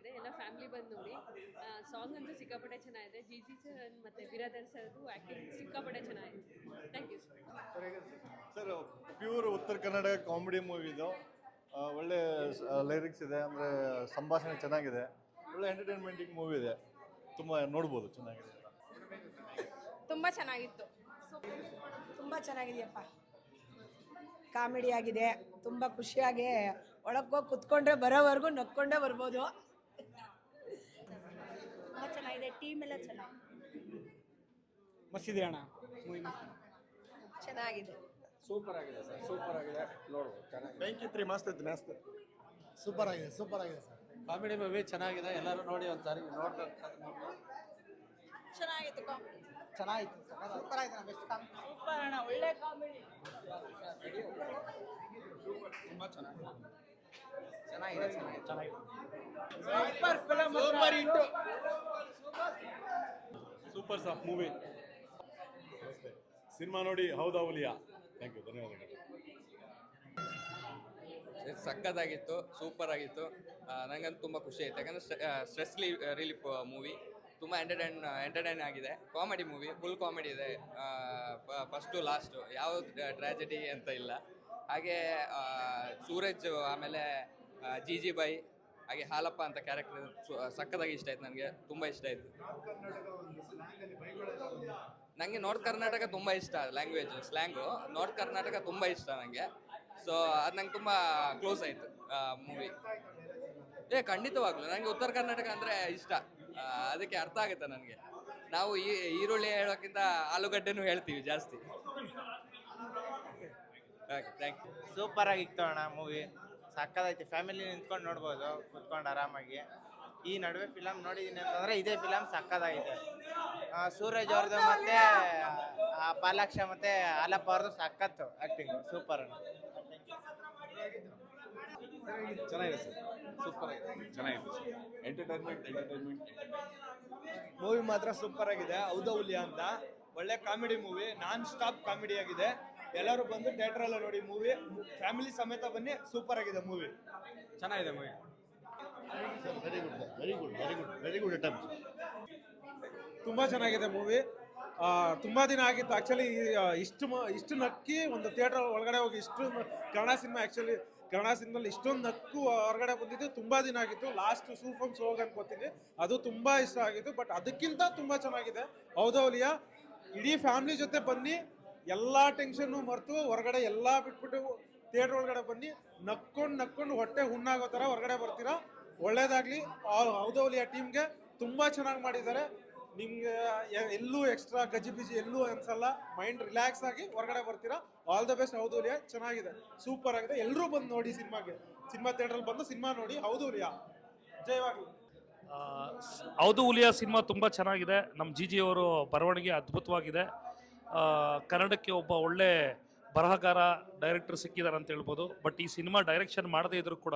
ಚೆನ್ನಾಗಿದೆ, ಎಲ್ಲ ಫ್ಯಾಮಿಲಿ ಬಂದು ನೋಡಿ. ಸಾಂಗ್ ಅಂತೂ ಸಿಕ್ಕಾಪಟ್ಟೆ ಚೆನ್ನಾಗಿದೆ. ಜಿ ಜಿ ಸರ್ ಮತ್ತು ಬಿರಾದರ್ ಸರ್ದು ಆ್ಯಕ್ಟಿಂಗ್ ಸಿಕ್ಕಾಪಟ್ಟೆ ಚೆನ್ನಾಗಿದೆ. Thank you sir. Pure Uttara Kannada comedy movie ಇದು. ಒಳ್ಳೆ ಲೈರಿಕ್ಸ್ ಇದೆ, ಅಂದರೆ ಸಂಭಾಷಣೆ ಚೆನ್ನಾಗಿದೆ, ಒಳ್ಳೆ ಎಂಟರ್ಟೈನ್ಮೆಂಟಿಂಗ್ ಮೂವಿ ಇದೆ. ತುಂಬ ನೋಡ್ಬೋದು, ಚೆನ್ನಾಗಿದೆ. ತುಂಬ ಚೆನ್ನಾಗಿತ್ತು. ತುಂಬ ಚೆನ್ನಾಗಿದೆಯಪ್ಪ, ಕಾಮಿಡಿ ಆಗಿದೆ, ತುಂಬ ಖುಷಿಯಾಗಿ ಒಳಗೋಗಿ ಕುತ್ಕೊಂಡ್ರೆ ಬರೋವರೆಗೂ ನಕ್ಕೊಂಡೇ ಬರ್ಬೋದು. ತುಂಬ ಚೆನ್ನಾಗಿದೆ, ಟೀಮ್ ಎಲ್ಲ ಚೆನ್ನಾಗಿದೆ. ಮಸ್ತಿದೆ ಅಣ್ಣ, ಚೆನ್ನಾಗಿದೆ, ಸೂಪರ್ ಆಗಿದೆ ಸರ್, ಸೂಪರ್ ಆಗಿದೆ, ನೋಡ್ಬೋದು ಚೆನ್ನಾಗಿದೆ. ಬೆಂಕಿ ಮಸ್ತ್ ಐತೆ, ಮಸ್ತ್ ಸೂಪರ್ ಆಗಿದೆ, ಸೂಪರ್ ಆಗಿದೆ ಸರ್. ಕಾಮಿಡಿ ಮೂವಿ ಚೆನ್ನಾಗಿದೆ, ಎಲ್ಲರೂ ನೋಡಿ ಒಂದ್ಸಾರಿ ನೋಡ್ಬೇಕು. ಚೆನ್ನಾಗಿತ್ತು ಕಾಮಿಡಿ. ಚೆನ್ನಾಗಿತ್ತು, ಸೂಪರ್ ಆಗಿದೆ, ಬೆಸ್ಟ್ ಕಾಮಿಡಿ. ಸೂಪರ್ ಅಣ್ಣ, ಒಳ್ಳೆ ಕಾಮಿಡಿ. ತುಂಬ ಚೆನ್ನಾಗಿದೆ. ಚೆನ್ನಾಗಿದೆ, ಚೆನ್ನಾಗಿದೆ. ಸೂಪರ್ ಫಿಲಮ್, ಸೂಪರ್ ಹಿಟ್ಟು, ಸೂಪರ್ ಸಾಫ್ ಮೂವಿ. ಸಿನಿಮಾ ನೋಡಿ ಹೌದಾ ಹುಲಿಯಾ. ಥ್ಯಾಂಕ್ ಯು, ಧನ್ಯವಾದಗಳು. ಸಕ್ಕತ್ತಾಗಿತ್ತು, ಸೂಪರ್ ಆಗಿತ್ತು. ನನಗಂತೂ ತುಂಬ ಖುಷಿ ಆಯಿತು, ಯಾಕಂದರೆ ಸ್ಟ್ರೆಸ್ ರಿಲೀಫ್ ಮೂವಿ. ತುಂಬ ಎಂಟರ್ಟೈನ್ ಆಗಿದೆ. ಕಾಮಿಡಿ ಮೂವಿ, ಫುಲ್ ಕಾಮಿಡಿ ಇದೆ. ಫಸ್ಟು ಲಾಸ್ಟು ಯಾವ ಟ್ರ್ಯಾಜಿಡಿ ಅಂತ ಇಲ್ಲ. ಹಾಗೆ ಸೂರಜ್, ಆಮೇಲೆ ಜಿ ಜಿ ಬೈ, ಹಾಗೆ ಹಾಲಪ್ಪ ಅಂತ ಕ್ಯಾರೆಕ್ಟರ್ ಸಕ್ಕತ್ತಾಗಿ ಇಷ್ಟ ಆಯ್ತು, ನನಗೆ ತುಂಬ ಇಷ್ಟ ಆಯಿತು. ನನಗೆ ನಾರ್ತ್ ಕರ್ನಾಟಕ ತುಂಬ ಇಷ್ಟ, ಸ್ಲ್ಯಾಂಗು ನಾರ್ತ್ ಕರ್ನಾಟಕ ತುಂಬ ಇಷ್ಟ ನನಗೆ. ಸೊ ಅದು ನಂಗೆ ತುಂಬ ಕ್ಲೋಸ್ ಆಯಿತು ಮೂವಿ. ಖಂಡಿತವಾಗ್ಲು ನನಗೆ ಉತ್ತರ ಕರ್ನಾಟಕ ಅಂದರೆ ಇಷ್ಟ, ಅದಕ್ಕೆ ಅರ್ಥ ಆಗುತ್ತೆ ನನಗೆ. ನಾವು ಈರುಳ್ಳಿ ಹೇಳೋಕ್ಕಿಂತ ಆಲೂಗಡ್ಡೆನೂ ಹೇಳ್ತೀವಿ ಜಾಸ್ತಿ. Okay, thank you. ಸೂಪರ್ ಆಗಿತ್ತು ಅಣ್ಣ ಮೂವಿ, ಸಕ್ಕತ್ತಾಯ್ತು. ಫ್ಯಾಮಿಲಿ ನಿಂತ್ಕೊಂಡು ನೋಡ್ಬೋದು ಕುತ್ಕೊಂಡು ಆರಾಮಾಗಿ. ಈ ನಡುವೆ ಫಿಲಮ್ ನೋಡಿದ್ದೀನಿ ಅಂತಂದರೆ ಇದೇ ಫಿಲಮ್ ಸಕ್ಕತ್ತಾಗಿದೆ. ಸೂರಜ್ ಅವ್ರದ್ದು ಮತ್ತು ಪಾಲಾಕ್ಷ ಮತ್ತು ಹಾಲಪ್ಪ ಅವ್ರದ್ದು ಸಕ್ಕತ್ತು ಆ್ಯಕ್ಟಿಂಗು, ಸೂಪರ್ ಅಣ್ಣ. ಚೆನ್ನಾಗಿದೆ ಸರ್, ಸೂಪರ್ ಆಗಿದೆ, ಚೆನ್ನಾಗಿದೆ. ಎಂಟರ್ಟೈನ್ಮೆಂಟ್ ಮೂವಿ ಮಾತ್ರ ಸೂಪರ್ ಆಗಿದೆ. ಹೌದಾ ಹುಲಿಯಾ ಅಂತ ಒಳ್ಳೆ comedy movie, non stop comedy ಆಗಿದೆ. ಎಲ್ಲರೂ ಬಂದು ಥಿಯೇಟ್ರಲ್ಲ ನೋಡಿ ಮೂವಿ, ಫ್ಯಾಮಿಲಿ ಸಮೇತ ಬನ್ನಿ. ಸೂಪರ್ ಆಗಿದೆ ಮೂವಿ, ಚೆನ್ನಾಗಿದೆ movie. Very good, very good, very good, very good attempt. ತುಂಬ ಚೆನ್ನಾಗಿದೆ ಮೂವಿ. ತುಂಬ ದಿನ ಆಗಿತ್ತು ಆ್ಯಕ್ಚುಲಿ ಇಷ್ಟು ನಕ್ಕಿ ಒಂದು ಥಿಯೇಟರ್ ಒಳಗಡೆ ಹೋಗಿ ಕನ್ನಡ ಸಿನಿಮಾದಲ್ಲಿ ಇಷ್ಟೊಂದು ನಕ್ಕು ಹೊರಗಡೆ ಬಂದಿದ್ದು ತುಂಬ ದಿನ ಆಗಿತ್ತು. ಲಾಸ್ಟ್ ಸೂಫಮ್ ಸೋಗ್ ಅನ್ಕೋತೀನಿ, ಅದು ತುಂಬ ಇಷ್ಟ ಆಗಿತ್ತು. ಬಟ್ ಅದಕ್ಕಿಂತ ತುಂಬ ಚೆನ್ನಾಗಿದೆ ಹೌದಾ ಹುಲಿಯಾ. ಇಡೀ ಫ್ಯಾಮಿಲಿ ಜೊತೆ ಬನ್ನಿ, ಎಲ್ಲ ಟೆನ್ಷನ್ನು ಮರೆತು ಹೊರಗಡೆ ಎಲ್ಲ ಬಿಟ್ಬಿಟ್ಟು ಥಿಯೇಟ್ರ್ ಒಳಗಡೆ ಬನ್ನಿ, ನಕ್ಕೊಂಡು ಹೊಟ್ಟೆ ಹುಣ್ಣಾಗೋ ಥರ ಹೊರಗಡೆ ಬರ್ತೀರಾ. ಒಳ್ಳೇದಾಗಲಿ ಹೌದಾ ಹುಲಿಯಾ ಟೀಮ್ಗೆ, ತುಂಬ ಚೆನ್ನಾಗಿ ಮಾಡಿದ್ದಾರೆ. ನಿಮ್ಗೆ ಎಲ್ಲೂ ಎಕ್ಸ್ಟ್ರಾ ಗಜಿಬಿಜಿ ಎಲ್ಲೂ ಅನ್ಸಲ್ಲ, ಮೈಂಡ್ ರಿಲ್ಯಾಕ್ಸ್ ಆಗಿ ಹೊರಗಡೆ ಬರ್ತೀರಾ. ಆಲ್ ದ ಬೆಸ್ಟ್ ಹೌದಾ ಹುಲಿಯಾ, ಚೆನ್ನಾಗಿದೆ, ಸೂಪರ್ ಆಗಿದೆ. ಎಲ್ಲರೂ ಬಂದು ನೋಡಿ ಸಿನಿಮಾ ಥಿಯೇಟ್ರಲ್ಲಿ ಬಂದು ಸಿನಿಮಾ ನೋಡಿ. ಹೌದಾ ಹುಲಿಯಾ ಜಯವಾಗಲಿ. ಹೌದು ಹುಲಿಯಾ ಸಿನಿಮಾ ತುಂಬ ಚೆನ್ನಾಗಿದೆ. ನಮ್ಮ ಜಿ ಜಿ ಅವರು ಬರವಣಿಗೆ ಅದ್ಭುತವಾಗಿದೆ. ಕನ್ನಡಕ್ಕೆ ಒಬ್ಬ ಒಳ್ಳೆ ಬರಹಗಾರ ಡೈರೆಕ್ಟರ್ ಸಿಕ್ಕಿದ್ದಾರೆ ಅಂತ ಹೇಳ್ಬೋದು. ಬಟ್ ಈ ಸಿನಿಮಾ ಡೈರೆಕ್ಷನ್ ಮಾಡದೇ ಇದ್ರು ಕೂಡ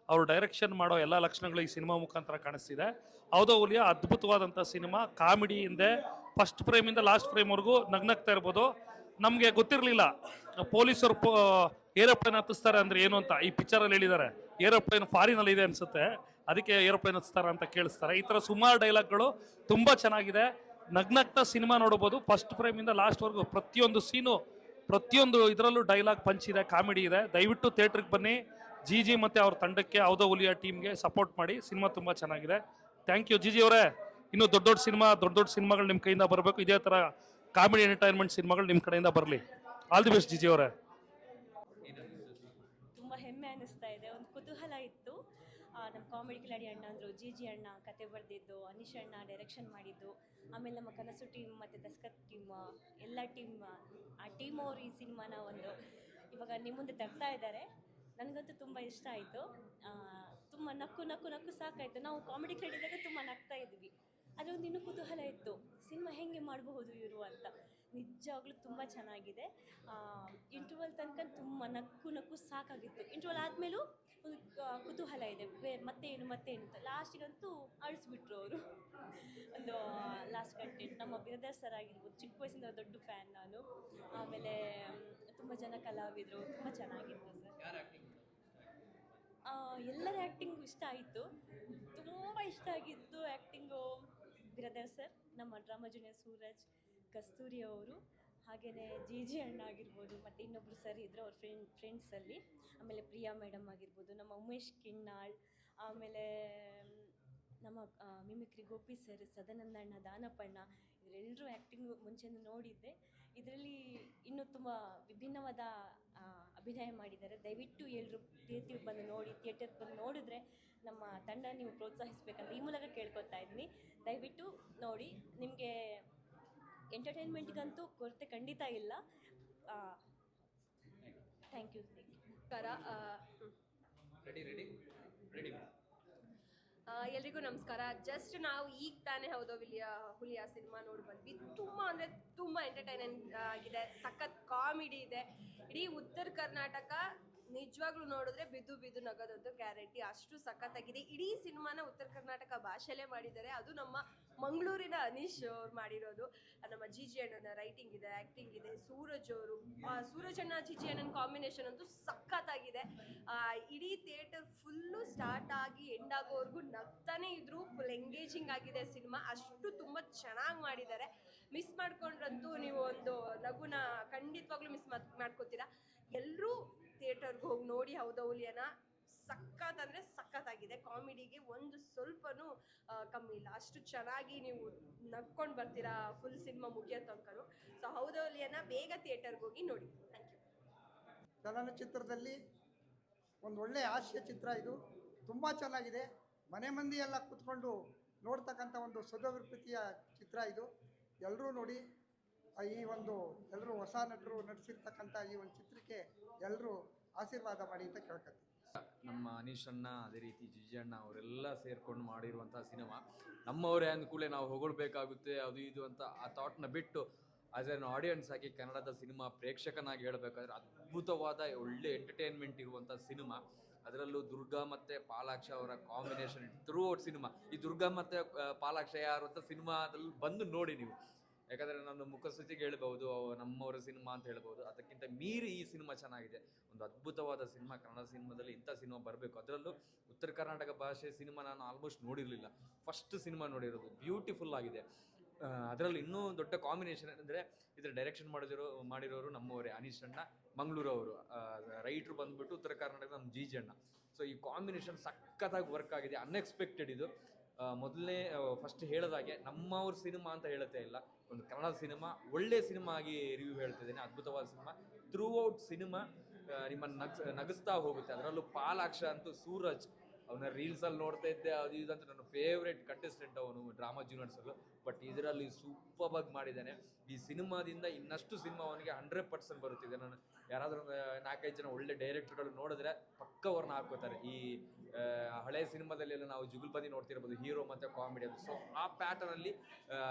ಅವರು ಡೈರೆಕ್ಷನ್ ಮಾಡೋ ಎಲ್ಲ ಲಕ್ಷಣಗಳು ಈ ಸಿನಿಮಾ ಮುಖಾಂತರ ಕಾಣಿಸ್ತಿದೆ. ಹೌದಾ ಹುಲಿಯಾ ಅದ್ಭುತವಾದಂಥ ಸಿನಿಮಾ, ಕಾಮಿಡಿ ಹಿಂದೆ ಫಸ್ಟ್ ಫ್ರೇಮಿಂದ ಲಾಸ್ಟ್ ಫ್ರೇಮ್ವರೆಗೂ ನಗ್ನಗ್ತಾ ಇರ್ಬೋದು. ನಮಗೆ ಗೊತ್ತಿರಲಿಲ್ಲ ಪೊಲೀಸರು ಏರೋಪ್ಲೇನ್ ಹತ್ತಿಸ್ತಾರೆ ಅಂದರೆ ಏನು ಅಂತ. ಈ ಪಿಕ್ಚರಲ್ಲಿ ಹೇಳಿದ್ದಾರೆ ಏರೋಪ್ಲೇನ್ ಫಾರಿನಲ್ಲಿ ಇದೆ ಅನಿಸುತ್ತೆ, ಅದಕ್ಕೆ ಏರೋಪ್ಲೇನ್ ಹತ್ತಿಸ್ತಾರೆ ಅಂತ ಕೇಳಿಸ್ತಾರೆ. ಈ ಥರ ಸುಮಾರು ಡೈಲಾಗ್ಗಳು ತುಂಬ ಚೆನ್ನಾಗಿದೆ. ನಗ್ನಗ್ತಾ ಸಿನಿಮಾ ನೋಡ್ಬೋದು. ಫಸ್ಟ್ ಫ್ರೇಮಿಂದ ಲಾಸ್ಟ್ವರೆಗೂ ಪ್ರತಿಯೊಂದು ಇದರಲ್ಲೂ ಡೈಲಾಗ್ ಪಂಚ್ ಇದೆ, ಕಾಮಿಡಿ ಇದೆ. ದಯವಿಟ್ಟು ಥಿಯೇಟ್ರಿಗೆ ಬನ್ನಿ. ಜಿ ಜಿ ಮತ್ತು ಅವ್ರ ತಂಡಕ್ಕೆ ಹೌದಾ ಹುಲಿಯಾ ಟೀಮ್ಗೆ ಸಪೋರ್ಟ್ ಮಾಡಿ. ಸಿನಿಮಾ ತುಂಬ ಚೆನ್ನಾಗಿದೆ. ಥ್ಯಾಂಕ್ ಯು ಜಿ ಜಿ ಅವರೇ. ಇನ್ನೂ ದೊಡ್ಡ ಸಿನಿಮಾಗಳು ನಿಮ್ಮ ಕೈಯಿಂದ ಬರಬೇಕು. ಇದೇ ಥರ ಕಾಮಿಡಿ ಎಂಟರ್ಟೈನ್ಮೆಂಟ್ ಸಿನಿಮಾಗಳು ನಿಮ್ಮ ಕಡೆಯಿಂದ ಬರಲಿ. All the best G G ಅವರೇ. ತುಂಬ ಹೆಮ್ಮೆ ಅನ್ನಿಸ್ತಾ ಇದೆ, ಒಂದು ಕುತೂಹಲ ಇತ್ತು. ನಮ್ಮ ಕಾಮಿಡಿ ಕಿಲಾಡಿ ಅಣ್ಣ ಅಂದರು, ಜಿ ಜಿ ಅಣ್ಣ ಕತೆ ಬರೆದಿದ್ದು, ಅನೀಶ್ ಅಣ್ಣ ಡೈರೆಕ್ಷನ್ ಮಾಡಿದ್ದು, ಆಮೇಲೆ ನಮ್ಮ ಕನಸು ಟೀಮ್ ಮತ್ತು ದಸ್ಕತ್ ಟೀಮ್ ಎಲ್ಲ ಆ ಟೀಮ್ ಅವರು ಈ ಸಿನಿಮಾನ ಇವಾಗ ನಿಮ್ಮ ಮುಂದೆ ತರ್ತಾ ಇದ್ದಾರೆ. ನನಗಂತೂ ತುಂಬ ಇಷ್ಟ ಆಯಿತು. ತುಂಬ ನಕ್ಕು ಸಾಕಾಯಿತು. ನಾವು ಕಾಮಿಡಿ ಕ್ರೆಡಿದಾಗ ತುಂಬ ನಗ್ತಾ ಇದ್ವಿ. ಅದೊಂದು ಇನ್ನೂ ಕುತೂಹಲ ಇತ್ತು, ಸಿನಿಮಾ ಹೇಗೆ ಮಾಡಬಹುದು ಇವರು ಅಂತ. ನಿಜವಾಗ್ಲೂ ತುಂಬ ಚೆನ್ನಾಗಿದೆ. ಇಂಟರ್ವಲ್ ತನಕ ತುಂಬ ನಕ್ಕು ಸಾಕಾಗಿತ್ತು. ಇಂಟರ್ವಲ್ ಆದಮೇಲೂ ಒಂದು ಕುತೂಹಲ ಇದೆ, ಮತ್ತೇನು ಅಂತ. ಲಾಸ್ಟಿಗಂತೂ ಅಳಿಸ್ಬಿಟ್ರು ಅವರು. ಒಂದು ಲಾಸ್ಟ್ ಕಂಟೆಂಟ್ ನಮ್ಮ ಬಿರದರ್ ಸರ್ ಆಗಿರ್ಬೋದು, ಚಿಕ್ಕ ವಯಸ್ಸಿಂದ ದೊಡ್ಡ ಫ್ಯಾನ್ ನಾನು. ಆಮೇಲೆ ತುಂಬ ಜನ ಕಲಾವಿದರು, ತುಂಬ ಚೆನ್ನಾಗಿತ್ತು ಸರ್. ಎಲ್ಲರ ಆ್ಯಕ್ಟಿಂಗು ಇಷ್ಟ ಆಯಿತು. ತುಂಬ ಇಷ್ಟ ಆಗಿದ್ದು ಆ್ಯಕ್ಟಿಂಗು ಬಿರದರ್ ಸರ್, ನಮ್ಮ ಡ್ರಾಮಾ ಜೂನಿಯರ್ ಸೂರಜ್, ಕಸ್ತೂರಿ ಅವರು, ಹಾಗೆಯೇ ಜಿ ಅಣ್ಣ ಆಗಿರ್ಬೋದು, ಮತ್ತು ಇನ್ನೊಬ್ಬರು ಸರ್ ಇದ್ದರು ಅವ್ರ ಫ್ರೆಂಡ್ಸಲ್ಲಿ. ಆಮೇಲೆ ಪ್ರಿಯಾ ಮೇಡಮ್ ಆಗಿರ್ಬೋದು, ನಮ್ಮ ಉಮೇಶ್ ಕಿನ್ನಾಳ್, ಆಮೇಲೆ ನಮ್ಮ ಮಿಮಿಕ್ರಿ ಗೋಪಿ ಸರ್, ಸದಾನಂದ ಅಣ್ಣ, ದಾನಪ್ಪಣ್ಣ, ಇವರೆಲ್ಲರೂ ಆ್ಯಕ್ಟಿಂಗು ಮುಂಚೆನೂ ನೋಡಿದ್ದೆ. ಇದರಲ್ಲಿ ಇನ್ನೂ ತುಂಬ ವಿಭಿನ್ನವಾದ ಅಭಿನಯ ಮಾಡಿದ್ದಾರೆ. ದಯವಿಟ್ಟು ಎಲ್ಲರೂ ಥಿಯೇಟ್ರಿಗೆ ಬಂದು ನೋಡಿ, ಥಿಯೇಟರ್ಗೆ ಬಂದು ನೋಡಿದ್ರೆ ನಮ್ಮ ತಂಡ ನೀವು ಪ್ರೋತ್ಸಾಹಿಸಬೇಕಂತ ಈ ಮೂಲಕ ಕೇಳ್ಕೊತಾ ಇದ್ದೀನಿ. ದಯವಿಟ್ಟು ನೋಡಿ, ನಿಮಗೆ ಎಂಟರ್ಟೈನ್ಮೆಂಟ್ಗಂತೂ ಕೊರತೆ ಖಂಡಿತ ಇಲ್ಲ. Thank you. ಎಲ್ರಿಗೂ ನಮಸ್ಕಾರ. ಜಸ್ಟ್ ನಾವು ಈಗ ತಾನೇ ಹೌದೋ ಹುಲಿಯ ಸಿನಿಮಾ ನೋಡಿ ಬಂದ್ವಿ. ತುಂಬ ಅಂದರೆ ತುಂಬ ಎಂಟರ್ಟೈನ್ಮೆಂಟ್ ಆಗಿದೆ, ಸಖತ್ ಕಾಮಿಡಿ ಇದೆ. ಇಡೀ ಉತ್ತರ ಕರ್ನಾಟಕ ನಿಜವಾಗ್ಲೂ ನೋಡಿದ್ರೆ ಬಿದ್ದು ಬಿದ್ದು ನಗೋದಂತೂ ಗ್ಯಾರಂಟಿ, ಅಷ್ಟು ಸಖತ್ತಾಗಿದೆ. ಇಡೀ ಸಿನಿಮಾನ ಉತ್ತರ ಕರ್ನಾಟಕ ಭಾಷೆಯಲ್ಲೇ ಮಾಡಿದ್ದಾರೆ, ಅದು ನಮ್ಮ ಮಂಗಳೂರಿನ ಅನೀಶ್ ಅವ್ರು ಮಾಡಿರೋದು. ನಮ್ಮ ಜಿ ಅಣ್ಣನ ರೈಟಿಂಗ್ ಇದೆ, ಆ್ಯಕ್ಟಿಂಗ್ ಇದೆ. ಸೂರಜ್ ಅಣ್ಣ ಜಿ ಅಣ್ಣನ ಕಾಂಬಿನೇಷನ್ ಅಂತೂ ಸಖತ್ತಾಗಿದೆ. ಇಡೀ ಥಿಯೇಟರ್ ಫುಲ್ಲು ಸ್ಟಾರ್ಟ್ ಆಗಿ ಎಂಡ್ ಆಗೋವರೆಗೂ ನಗ್ತಾನೆ ಇದ್ರು. ಫುಲ್ ಎಂಗೇಜಿಂಗ್ ಆಗಿದೆ ಸಿನಿಮಾ, ಅಷ್ಟು ತುಂಬ ಚೆನ್ನಾಗಿ ಮಾಡಿದ್ದಾರೆ. ಮಿಸ್ ಮಾಡ್ಕೊಂಡ್ರಂತೂ ನೀವು ಒಂದು ನಗುನ ಖಂಡಿತವಾಗ್ಲೂ ಮಿಸ್ ಮಾಡ್ಕೋತೀರಾ. ಎಲ್ಲರೂ ಥಿಯೇಟರ್ಗೆ ಹೋಗಿ ನೋಡಿ ಹೌದಾ ಹುಲಿಯನ. ಸಖತ್ ಅಂದರೆ ಸಖತ್ತಾಗಿದೆ. ಕಾಮಿಡಿಗೆ ಒಂದು ಸ್ವಲ್ಪನೂ ಕಮ್ಮಿ ಇಲ್ಲ, ಅಷ್ಟು ಚೆನ್ನಾಗಿ ನೀವು ನಗ್ಕೊಂಡು ಬರ್ತೀರಾ ಫುಲ್ ಸಿನಿಮಾ ಮುಗಿಯೋ ತನಕನೂ. ಸೊ ಹೌದಾ ಹುಲಿಯನ ಬೇಗ ಥಿಯೇಟರ್ಗೆ ಹೋಗಿ ನೋಡಿ. Thank you. ಚಲನಚಿತ್ರದಲ್ಲಿ ಒಂದು ಒಳ್ಳೆಯ ಹಾಸ್ಯ ಚಿತ್ರ ಇದು, ತುಂಬ ಚೆನ್ನಾಗಿದೆ. ಮನೆ ಮಂದಿ ಎಲ್ಲ ಕೂತ್ಕೊಂಡು ನೋಡ್ತಕ್ಕಂಥ ಒಂದು ಸದಭಿಪ್ರೀತಿಯ ಚಿತ್ರ ಇದು. ಎಲ್ಲರೂ ನೋಡಿ. ಈ ಒಂದು ಎಲ್ಲರೂ ಹೊಸ ನಟರು ನಟಿಸಿರ್ತಕ್ಕಂಥ ಈ ಒಂದು ಚಿತ್ರಕ್ಕೆ ಎಲ್ಲರೂ ಆಶೀರ್ವಾದ ಮಾಡಿ ಅಂತ ಕೇಳ್ಕೊತೀವಿ. ನಮ್ಮ ಅನೀಶ್ ಅಣ್ಣ, ಅದೇ ರೀತಿ ಜಿಜಿ ಅಣ್ಣ ಅವರೆಲ್ಲ ಸೇರ್ಕೊಂಡು ಮಾಡಿರುವಂಥ ಸಿನಿಮಾ ನಮ್ಮವರೇ ಅಂದ್ಕೂಡಲೇ ನಾವು ಹೊಗಳ್ಬೇಕಾಗುತ್ತೆ ಅದು ಇದು ಅಂತ ಆ ಥಾಟ್ನ ಬಿಟ್ಟು ಆಸ್ ಎನ್ ಆಡಿಯನ್ಸ್ ಆಗಿ ಕನ್ನಡದ ಸಿನಿಮಾ ಪ್ರೇಕ್ಷಕನಾಗಿ ಹೇಳಬೇಕಾದ್ರೆ ಅದ್ಭುತವಾದ ಒಳ್ಳೆ ಎಂಟರ್ಟೈನ್ಮೆಂಟ್ ಇರುವಂಥ ಸಿನಿಮಾ. ಅದರಲ್ಲೂ ದುರ್ಗಾ ಮತ್ತು ಪಾಲಾಕ್ಷ ಅವರ ಕಾಂಬಿನೇಷನ್ ಥ್ರೂ ಔಟ್ ಸಿನಿಮಾ. ಈ ದುರ್ಗಾ ಮತ್ತು ಪಾಲಾಕ್ಷ ಯಾರು ಅಂತ ಸಿನಿಮಾದಲ್ಲಿ ಬಂದು ನೋಡಿ ನೀವು, ಯಾಕಂದರೆ ನಾನು ಮುಖಸ್ತುತಿಗೆ ಹೇಳ್ಬೋದು ನಮ್ಮವರ ಸಿನಿಮಾ ಅಂತ ಹೇಳ್ಬೋದು. ಅದಕ್ಕಿಂತ ಮೀರಿ ಈ ಸಿನಿಮಾ ಚೆನ್ನಾಗಿದೆ, ಒಂದು ಅದ್ಭುತವಾದ ಸಿನಿಮಾ. ಕನ್ನಡ ಸಿನಿಮಾದಲ್ಲಿ ಇಂಥ ಸಿನಿಮಾ ಬರಬೇಕು. ಅದರಲ್ಲೂ ಉತ್ತರ ಕರ್ನಾಟಕ ಭಾಷೆ ಸಿನಿಮಾ ನಾನು ಆಲ್ಮೋಸ್ಟ್ ನೋಡಿರಲಿಲ್ಲ, ಫಸ್ಟ್ ಸಿನಿಮಾ ನೋಡಿರೋದು. ಬ್ಯೂಟಿಫುಲ್ ಆಗಿದೆ. ಅದರಲ್ಲಿ ಇನ್ನೂ ದೊಡ್ಡ ಕಾಂಬಿನೇಷನ್ ಅಂದರೆ ಇದರ ಡೈರೆಕ್ಷನ್ ಮಾಡಿರೋರು ನಮ್ಮವರೇ, ಅನೀಶ್ ಅಣ್ಣ, ಮಂಗಳೂರು ಅವರು. ರೈಟ್ರು ಬಂದುಬಿಟ್ಟು ಉತ್ತರ ಕರ್ನಾಟಕದ ನಮ್ಮ ಜಿ ಅಣ್ಣ. ಸೊ ಈ ಕಾಂಬಿನೇಷನ್ ಸಖತ್ತಾಗಿ ವರ್ಕ್ ಆಗಿದೆ, ಅನ್ಎಕ್ಸ್ಪೆಕ್ಟೆಡ್ ಇದು. ಮೊದಲನೇ ಫಸ್ಟ್ ಹೇಳಿದಾಗೆ ನಮ್ಮವ್ರ ಸಿನಿಮಾ ಅಂತ ಹೇಳುತ್ತೇ ಇಲ್ಲ, ಒಂದು ಕನ್ನಡ ಸಿನಿಮಾ, ಒಳ್ಳೆ ಸಿನಿಮಾ ಆಗಿ ರಿವ್ಯೂ ಹೇಳ್ತಿದ್ದೇನೆ. ಅದ್ಭುತವಾದ ಸಿನಿಮಾ. ಥ್ರೂ ಔಟ್ ಸಿನಿಮಾ ನಿಮ್ಮನ್ನು ನಗಿಸ್ತಾ ಹೋಗುತ್ತೆ. ಅದರಲ್ಲೂ ಪಾಲಾಕ್ಷ ಅಂತೂ ಸೂರಜ್, ಅವನ ರೀಲ್ಸಲ್ಲಿ ನೋಡ್ತಾ ಇದ್ದೆ, ಅದು ಇದಂತೂ ನನ್ನ ಫೇವ್ರೇಟ್ ಕಂಟೆಸ್ಟೆಂಟ್ ಅವನು ಡ್ರಾಮಾ ಜೂನಿಯರ್ಸಲ್ಲೂ. ಬಟ್ ಇದರಲ್ಲಿ ಸೂಪರ್ಬಾಗಿ ಮಾಡಿದ್ದಾನೆ. ಈ ಸಿನಿಮಾದಿಂದ ಇನ್ನಷ್ಟು ಸಿನಿಮಾ ಅವನಿಗೆ 100% ಬರುತ್ತಿದೆ. ನಾನು ಯಾರಾದರೂ 4-5 ಜನ ಒಳ್ಳೆ ಡೈರೆಕ್ಟರ್ಗಳು ನೋಡಿದ್ರೆ ಪಕ್ಕ ಅವ್ರನ್ನ ಹಾಕೋತಾರೆ. ಈ ಹಳೆ ಸಿನಿಮಾದಲ್ಲೆಲ್ಲ ನಾವು ಜುಗುಲ್ಬಂದಿ ನೋಡ್ತಿರ್ಬೋದು, ಹೀರೋ ಮತ್ತು ಕಾಮಿಡಿ ಅಂತ. ಸೊ ಆ ಪ್ಯಾಟರ್ನಲ್ಲಿ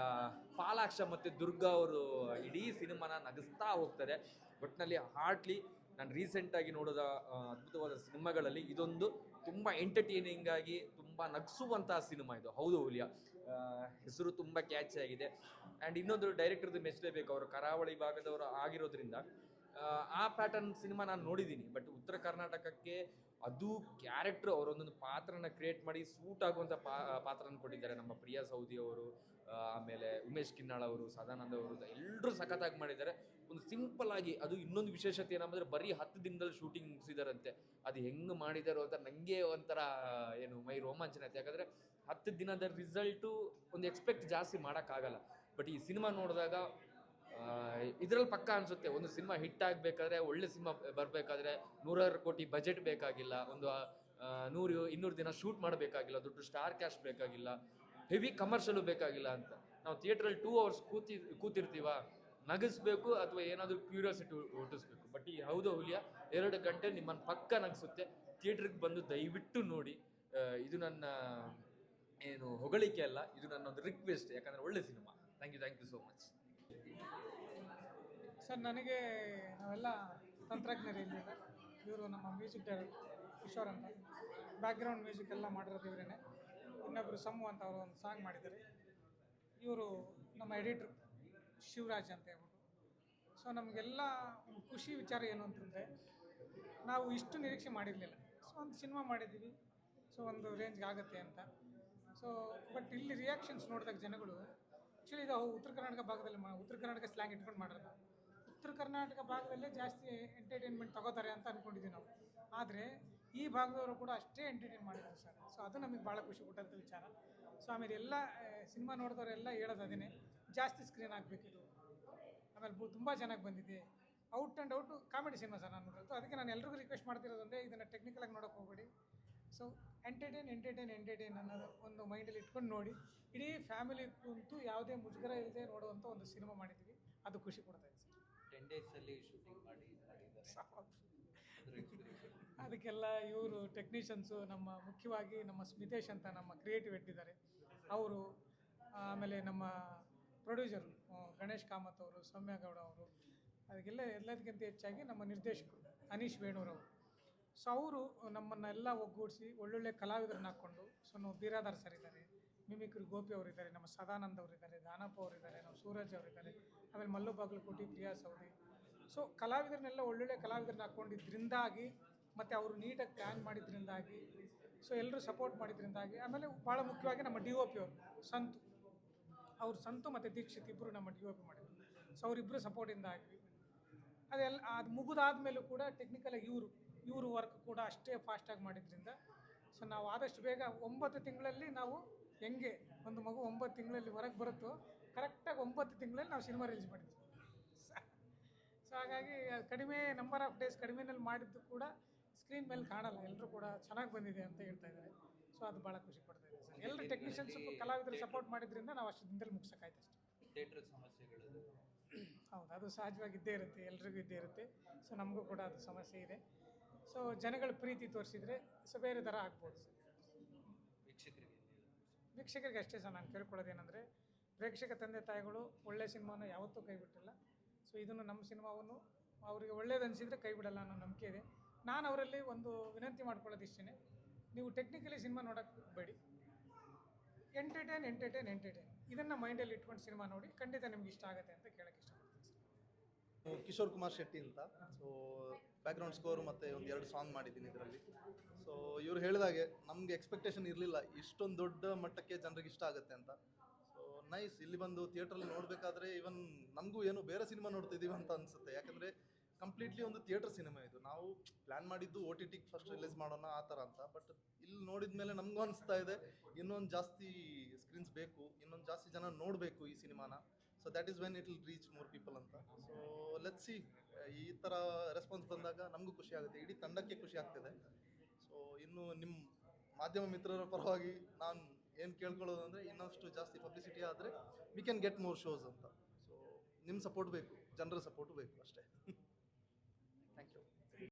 ಪಾಲಾಕ್ಷ ಮತ್ತು ದುರ್ಗಾ ಅವರು ಇಡೀ ಸಿನಿಮಾನ ನಗಿಸ್ತಾ ಹೋಗ್ತಾರೆ. ಒಟ್ಟಿನಲ್ಲಿ ಹಾರ್ಟ್ಲಿ ನಾನು ರೀಸೆಂಟಾಗಿ ನೋಡಿದ ಅದ್ಭುತವಾದ ಸಿನಿಮಾಗಳಲ್ಲಿ ಇದೊಂದು ತುಂಬ ಎಂಟರ್ಟೈನಿಂಗ್ ಆಗಿ ತುಂಬ ನಗಿಸುವಂತಹ ಸಿನಿಮಾ ಇದು. ಹೌದು ಹುಲಿಯ ಹೆಸರು ತುಂಬ ಕ್ಯಾಚಿ ಆಗಿದೆ. ಆ್ಯಂಡ್ ಇನ್ನೊಂದು ಡೈರೆಕ್ಟರ್ದು ಮೆಚ್ಚಲೇಬೇಕು, ಅವರು ಕರಾವಳಿ ಭಾಗದವರು ಆಗಿರೋದ್ರಿಂದ ಆ ಪ್ಯಾಟರ್ನ್ ಸಿನಿಮಾ ನಾನು ನೋಡಿದ್ದೀನಿ. ಬಟ್ ಉತ್ತರ ಕರ್ನಾಟಕಕ್ಕೆ ಅದು ಕ್ಯಾರೆಕ್ಟ್ರು ಅವರೊಂದೊಂದು ಪಾತ್ರನ ಕ್ರಿಯೇಟ್ ಮಾಡಿ ಸೂಟ್ ಆಗುವಂಥ ಪಾತ್ರನ ಕೊಟ್ಟಿದ್ದಾರೆ. ನಮ್ಮ ಪ್ರಿಯಾ ಸೌದಿ ಅವರು, ಆಮೇಲೆ ಉಮೇಶ್ ಕಿನ್ನಾಳ್ ಅವರು, ಸದಾನಂದ ಅವರು, ಎಲ್ಲರೂ ಸಖತ್ತಾಗಿ ಮಾಡಿದ್ದಾರೆ. ಒಂದು ಸಿಂಪಲ್ ಆಗಿ. ಅದು ಇನ್ನೊಂದು ವಿಶೇಷತೆ ಏನಂದರೆ ಬರೀ 10 ದಿನದಲ್ಲಿ ಶೂಟಿಂಗ್ ಮುಗಿಸಿದಾರಂತೆ. ಅದು ಹೆಂಗೆ ಮಾಡಿದಾರೋ ಅಂತ ನನಗೆ ಒಂಥರ ಏನು ಮೈ ರೋಮಾಂಚನ ಆಯ್ತು. ಯಾಕಂದರೆ 10 ದಿನದ ರಿಸಲ್ಟು ಒಂದು ಎಕ್ಸ್ಪೆಕ್ಟ್ ಜಾಸ್ತಿ ಮಾಡೋಕ್ಕಾಗಲ್ಲ. ಬಟ್ ಈ ಸಿನಿಮಾ ನೋಡಿದಾಗ ಇದರಲ್ಲಿ ಪಕ್ಕ ಅನಿಸುತ್ತೆ, ಒಂದು ಸಿನಿಮಾ ಹಿಟ್ ಆಗಬೇಕಾದ್ರೆ, ಒಳ್ಳೆ ಸಿನಿಮಾ ಬರಬೇಕಾದ್ರೆ 100 ಕೋಟಿ ಬಜೆಟ್ ಬೇಕಾಗಿಲ್ಲ, ಒಂದು 100-200 ದಿನ ಶೂಟ್ ಮಾಡಬೇಕಾಗಿಲ್ಲ, ದೊಡ್ಡ ಸ್ಟಾರ್ ಕ್ಯಾಸ್ಟ್ ಬೇಕಾಗಿಲ್ಲ, ಹೆವಿ ಕಮರ್ಷಿಯಲು ಬೇಕಾಗಿಲ್ಲ ಅಂತ. ನಾವು ಥಿಯೇಟ್ರಲ್ಲಿ 2 ಅವರ್ಸ್ ಕೂತಿರ್ತೀವ, ನಗಿಸ್ಬೇಕು ಅಥವಾ ಏನಾದರೂ ಕ್ಯೂರಿಯಾಸಿಟಿ ಹುಟ್ಟಿಸ್ಬೇಕು. ಬಟ್ ಈ ಹೌದಾ ಹುಲಿಯ 2 ಗಂಟೆ ನಿಮ್ಮನ್ನು ಪಕ್ಕ ನಗಿಸುತ್ತೆ. ಥಿಯೇಟ್ರಿಗೆ ಬಂದು ದಯವಿಟ್ಟು ನೋಡಿ. ಇದು ನನ್ನ ಏನು ಹೊಗಳಿಕೆ ಅಲ್ಲ, ಇದು ನನ್ನೊಂದು ರಿಕ್ವೆಸ್ಟ್. ಯಾಕಂದರೆ ಒಳ್ಳೆ cinema. Thank you so much sir. ನನಗೆ ನಾವೆಲ್ಲ ತಂತ್ರಜ್ಞರು ಇಲ್ಲಿಲ್ಲ. ಇವರು ನಮ್ಮ ಮ್ಯೂಸಿಕ್ ಡೈರೆಕ್ಟರ್ ಕಿಶೋರ್ ಅಂತ, ಬ್ಯಾಕ್ಗ್ರೌಂಡ್ ಮ್ಯೂಸಿಕ್ ಎಲ್ಲ ಮಾಡಿರೋದು ಇವರೇನೆ. ಇನ್ನೊಬ್ಬರು ಸಮೂಹ ಅಂತ ಅವರು ಒಂದು ಸಾಂಗ್ ಮಾಡಿದ್ದಾರೆ. ಇವರು ನಮ್ಮ ಎಡಿಟ್ರು ಶಿವರಾಜ್ ಅಂತ ಹೇಳ್ಬಿಟ್ಟು. ಸೊ ನಮಗೆಲ್ಲ ಖುಷಿ ವಿಚಾರ ಏನು ಅಂತಂದರೆ, ನಾವು ಇಷ್ಟು ನಿರೀಕ್ಷೆ ಮಾಡಿರಲಿಲ್ಲ. ಸೊ ಒಂದು ಸಿನಿಮಾ ಮಾಡಿದ್ದೀವಿ, ಸೊ ಒಂದು ರೇಂಜ್ಗೆ ಆಗುತ್ತೆ ಅಂತ. ಸೊ ಬಟ್ ಇಲ್ಲಿ ರಿಯಾಕ್ಷನ್ಸ್ ನೋಡಿದಾಗ ಜನಗಳು ಆ್ಯಕ್ಚುಲಿ ಇದು ಉತ್ತರ ಕರ್ನಾಟಕ ಭಾಗದಲ್ಲಿ ಉತ್ತರ ಕರ್ನಾಟಕ ಸ್ಲ್ಯಾಂಗ್ ಇಟ್ಕೊಂಡು ಮಾಡೋದು. ಉತ್ತರ ಕರ್ನಾಟಕ ಭಾಗದಲ್ಲೇ ಜಾಸ್ತಿ ಎಂಟರ್ಟೈನ್ಮೆಂಟ್ ತಗೋತಾರೆ ಅಂತ ಅಂದ್ಕೊಂಡಿದ್ದೀವಿ ನಾವು. ಆದರೆ ಈ ಭಾಗದವರು ಕೂಡ ಅಷ್ಟೇ ಎಂಟರ್ಟೈನ್ ಮಾಡಿದ್ದಾರೆ ಸರ್. ಸೊ ಅದು ನಮಗೆ ಭಾಳ ಖುಷಿ ಕೊಟ್ಟಂಥ ವಿಚಾರ. ಸೊ ಆಮೇಲೆ ಎಲ್ಲ ಸಿನಿಮಾ ನೋಡಿದವರೆಲ್ಲ ಹೇಳೋದು ಅದೇ, ಜಾಸ್ತಿ ಸ್ಕ್ರೀನ್ ಆಗಬೇಕಿದು. ಆಮೇಲೆ ತುಂಬ ಚೆನ್ನಾಗಿ ಬಂದಿದೆ. Out and out comedy cinema sir ನಾನು ನೋಡೋದು. ಅದಕ್ಕೆ ನಾನು ಎಲ್ರಿಗೂ ರಿಕ್ವೆಸ್ಟ್ ಮಾಡ್ತಿರೋದಂದರೆ ಇದನ್ನು ಟೆಕ್ನಿಕಲಾಗಿ ನೋಡೋಕೆ ಹೋಗಬೇಡಿ. ಸೊ ಎಂಟರ್ಟೈನ್ ಅನ್ನೋದು ಒಂದು ಮೈಂಡಲ್ಲಿ ಇಟ್ಕೊಂಡು ನೋಡಿ. ಇಡೀ ಫ್ಯಾಮಿಲಿ ಕುಂತು ಯಾವುದೇ ಮುಜುಗರ ಇಲ್ಲದೆ ನೋಡುವಂಥ ಒಂದು ಸಿನಿಮಾ ಮಾಡಿದ್ದೀವಿ. ಅದು ಖುಷಿ ಕೊಡ್ತಾ ಇದೆ ಸರ್. 10 ಡೇಸಲ್ಲಿ ಶೂಟಿಂಗ್ ಅದಕ್ಕೆಲ್ಲ ಇವರು ಟೆಕ್ನಿಷಿಯನ್ಸು, ನಮ್ಮ ಮುಖ್ಯವಾಗಿ ನಮ್ಮ ಸ್ಮಿತೇಶ್ ಅಂತ ನಮ್ಮ ಕ್ರಿಯೇಟಿವ್ ಹೆಡ್ ಇದ್ದಾರೆ ಅವರು, ಆಮೇಲೆ ನಮ್ಮ ಪ್ರೊಡ್ಯೂಸರು ಗಣೇಶ್ ಕಾಮತ್ ಅವರು, ಸೌಮ್ಯ ಗೌಡ ಅವರು, ಅದಕ್ಕೆಲ್ಲ ಎಲ್ಲದಕ್ಕಿಂತ ಹೆಚ್ಚಾಗಿ ನಮ್ಮ ನಿರ್ದೇಶಕರು ಅನೀಶ್ ವೇಣೂರವರು. ಸೊ ಅವರು ನಮ್ಮನ್ನೆಲ್ಲ ಒಗ್ಗೂಡಿಸಿ ಒಳ್ಳೊಳ್ಳೆ ಕಲಾವಿದರನ್ನ ಹಾಕ್ಕೊಂಡು, ಸೊ ನಾವು ಬೀರಾದಾರ್ ಸರ್ ಇದ್ದಾರೆ, ಮಿಮಿಕ್ರಿ ಗೋಪಿ ಅವರಿದ್ದಾರೆ, ನಮ್ಮ ಸದಾನಂದ್ ಅವರಿದ್ದಾರೆ, ದಾನಪ್ಪ ಅವರಿದ್ದಾರೆ, ನಮ್ಮ ಸೂರಜ್ ಅವರಿದ್ದಾರೆ, ಆಮೇಲೆ ಮಲ್ಲು ಬಾಗಲಕೋಟಿ, ಪ್ರಿಯಾ ಸೌದಿ. ಸೊ ಕಲಾವಿದರನ್ನೆಲ್ಲ ಒಳ್ಳೊಳ್ಳೆ ಕಲಾವಿದರನ್ನ ಹಾಕ್ಕೊಂಡಿದ್ದರಿಂದಾಗಿ, ಮತ್ತು ಅವರು ನೀಟಾಗಿ ಪ್ಲ್ಯಾನ್ ಮಾಡಿದ್ರಿಂದಾಗಿ, ಸೊ ಎಲ್ಲರೂ ಸಪೋರ್ಟ್ ಮಾಡಿದ್ರಿಂದಾಗಿ, ಆಮೇಲೆ ಭಾಳ ಮುಖ್ಯವಾಗಿ ನಮ್ಮ DOP ಅವರು ಸಂತು ಮತ್ತು ದೀಕ್ಷಿತ್ ಇಬ್ಬರು ನಮ್ಮ DOP ಮಾಡಿದ್ರು. ಸೊ ಅವರಿಬ್ಬರು ಸಪೋರ್ಟಿಂದಾಗಿ ಅದು ಮುಗಿದಾದ್ಮೇಲೂ ಕೂಡ ಟೆಕ್ನಿಕಲಾಗಿ ಇವರು ವರ್ಕ್ ಕೂಡ ಅಷ್ಟೇ ಫಾಸ್ಟಾಗಿ ಮಾಡಿದ್ರಿಂದ, ಸೊ ನಾವು ಆದಷ್ಟು ಬೇಗ 9 ತಿಂಗಳಲ್ಲಿ ನಾವು ಹೆಂಗೆ ಒಂದು ಮಗು 9 ತಿಂಗಳಲ್ಲಿ ಹೊರಗೆ ಬರುತ್ತೋ ಕರೆಕ್ಟಾಗಿ 9 ತಿಂಗಳಲ್ಲಿ ನಾವು ಸಿನಿಮಾ ರಿಲೀಸ್ ಮಾಡಿದ್ವಿ. ಸೊ ಹಾಗಾಗಿ ಕಡಿಮೆ ನಂಬರ್ ಆಫ್ ಡೇಸ್ ಕಡಿಮೆನಲ್ಲಿ ಮಾಡಿದ್ದು ಕೂಡ ಸ್ಕ್ರೀನ್ ಮೇಲೆ ಕಾಣಲ್ಲ, ಎಲ್ಲರೂ ಕೂಡ ಚೆನ್ನಾಗಿ ಬಂದಿದೆ ಅಂತ ಹೇಳ್ತಾ ಇದ್ದಾರೆ. ಸೊ ಅದು ಭಾಳ ಖುಷಿ ಪಡ್ತಾ ಇದೆ ಸರ್. ಎಲ್ಲರೂ ಟೆಕ್ನಿಷಿಯನ್ಸ್ ಕಲಾವಿದರು ಸಪೋರ್ಟ್ ಮಾಡಿದ್ರಿಂದ ನಾವು ಅಷ್ಟು ದಿನದಲ್ಲಿ ಮುಗಿಸೋಕ್ಕಾಯ್ತು ಅಷ್ಟೇ. ಥಿಯೇಟ್ರ್ ಸಮಸ್ಯೆಗಳು ಹೌದು, ಅದು ಸಹಜವಾಗಿ ಇದ್ದೇ ಇರುತ್ತೆ, ಎಲ್ರಿಗೂ ಇದ್ದೇ ಇರುತ್ತೆ. ಸೊ ನಮಗೂ ಕೂಡ ಅದು ಸಮಸ್ಯೆ ಇದೆ. ಸೊ ಜನಗಳ ಪ್ರೀತಿ ತೋರಿಸಿದರೆ ಸೊ ಬೇರೆ ಥರ ಆಗ್ಬೋದು ಸರ್. ವೀಕ್ಷಕರಿಗೆ ಅಷ್ಟೇ ಸರ್ ನಾನು ಕೇಳ್ಕೊಳ್ಳೋದೇನೆಂದರೆ, ಪ್ರೇಕ್ಷಕ ತಂದೆ ತಾಯಿಗಳು ಒಳ್ಳೆ ಸಿನಿಮಾನ ಯಾವತ್ತೂ ಕೈ ಬಿಟ್ಟಿಲ್ಲ. ಸೊ ಇದನ್ನು ನಮ್ಮ ಸಿನಿಮಾವನ್ನು ಅವರಿಗೆ ಒಳ್ಳೇದು ಅನಿಸಿದರೆ ಕೈ ಬಿಡಲ್ಲ ಅನ್ನೋ ನಂಬಿಕೆ ಇದೆ. ನಾನು ಅವರಲ್ಲಿ ಒಂದು ವಿನಂತಿ ಮಾಡ್ಕೊಳ್ಳೋದು ಇಷ್ಟೇ, ನೀವು ಟೆಕ್ನಿಕಲಿ ಸಿನಿಮಾ ನೋಡೋಕ್ಕೆ ಬೇಡಿ, ಎಂಟರ್ಟೈನ್ ಇದನ್ನು ಮೈಂಡಲ್ಲಿ ಇಟ್ಕೊಂಡು ಸಿನಿಮಾ ನೋಡಿ, ಖಂಡಿತ ನಿಮ್ಗೆ ಇಷ್ಟ ಆಗುತ್ತೆ ಅಂತ ಕೇಳೋಕ್ಕೆ ಇಷ್ಟಪಡ್ತೀನಿ ಸರ್. ಕಿಶೋರ್ ಕುಮಾರ್ ಶೆಟ್ಟಿ ಅಂತ. ಸೊ ಬ್ಯಾಕ್ಗ್ರೌಂಡ್ ಸ್ಕೋರು ಮತ್ತು ಒಂದು 2 ಸಾಂಗ್ ಮಾಡಿದ್ದೀನಿ ಇದರಲ್ಲಿ. ಸೊ ಇವ್ರು ಹೇಳಿದಾಗೆ ನಮಗೆ ಎಕ್ಸ್ಪೆಕ್ಟೇಷನ್ ಇರಲಿಲ್ಲ ಇಷ್ಟೊಂದು ದೊಡ್ಡ ಮಟ್ಟಕ್ಕೆ ಜನರಿಗೆ ಇಷ್ಟ ಆಗುತ್ತೆ ಅಂತ. ಸೊ ನೈಸ್, ಇಲ್ಲಿ ಬಂದು ಥಿಯೇಟ್ರಲ್ಲಿ ನೋಡಬೇಕಾದ್ರೆ ಈವನ್ ನಮಗೂ ಏನೋ ಬೇರೆ ಸಿನಿಮಾ ನೋಡ್ತಿದ್ದೀವಿ ಅಂತ ಅನಿಸುತ್ತೆ. ಯಾಕಂದರೆ ಕಂಪ್ಲೀಟ್ಲಿ ಒಂದು ಥಿಯೇಟರ್ ಸಿನಿಮಾ ಇದು. ನಾವು ಪ್ಲ್ಯಾನ್ ಮಾಡಿದ್ದು OTTಗೆ ಫಸ್ಟ್ ರಿಲೀಸ್ ಮಾಡೋಣ ಆ ಥರ ಅಂತ. ಬಟ್ ಇಲ್ಲಿ ನೋಡಿದ ಮೇಲೆ ನಮಗೂ ಅನಿಸ್ತಾ ಇದೆ ಇನ್ನೊಂದು ಜಾಸ್ತಿ ಸ್ಕ್ರೀನ್ಸ್ ಬೇಕು, ಇನ್ನೊಂದು ಜಾಸ್ತಿ ಜನ ನೋಡಬೇಕು ಈ ಸಿನಿಮಾನ. So that is when it will reach more people ಅಂತ. ಸೊ ಲೆಟ್ಸ್ ಸಿ, ಈ ಥರ ರೆಸ್ಪಾನ್ಸ್ ಬಂದಾಗ ನಮಗೂ ಖುಷಿ ಆಗುತ್ತೆ, ಇಡೀ ತಂಡಕ್ಕೆ ಖುಷಿ ಆಗ್ತಿದೆ. ಸೊ ಇನ್ನು ನಿಮ್ಮ ಮಾಧ್ಯಮ ಮಿತ್ರರ ಪರವಾಗಿ ನಾನು ಏನು ಕೇಳ್ಕೊಳ್ಳೋದು ಅಂದರೆ, ಇನ್ನಷ್ಟು ಜಾಸ್ತಿ ಪಬ್ಲಿಸಿಟಿ ಆದರೆ we can get more shows ಅಂತ. ಸೊ ನಿಮ್ಮ ಸಪೋರ್ಟ್ ಬೇಕು, ಜನರ ಸಪೋರ್ಟು ಬೇಕು ಅಷ್ಟೇ. Thank you.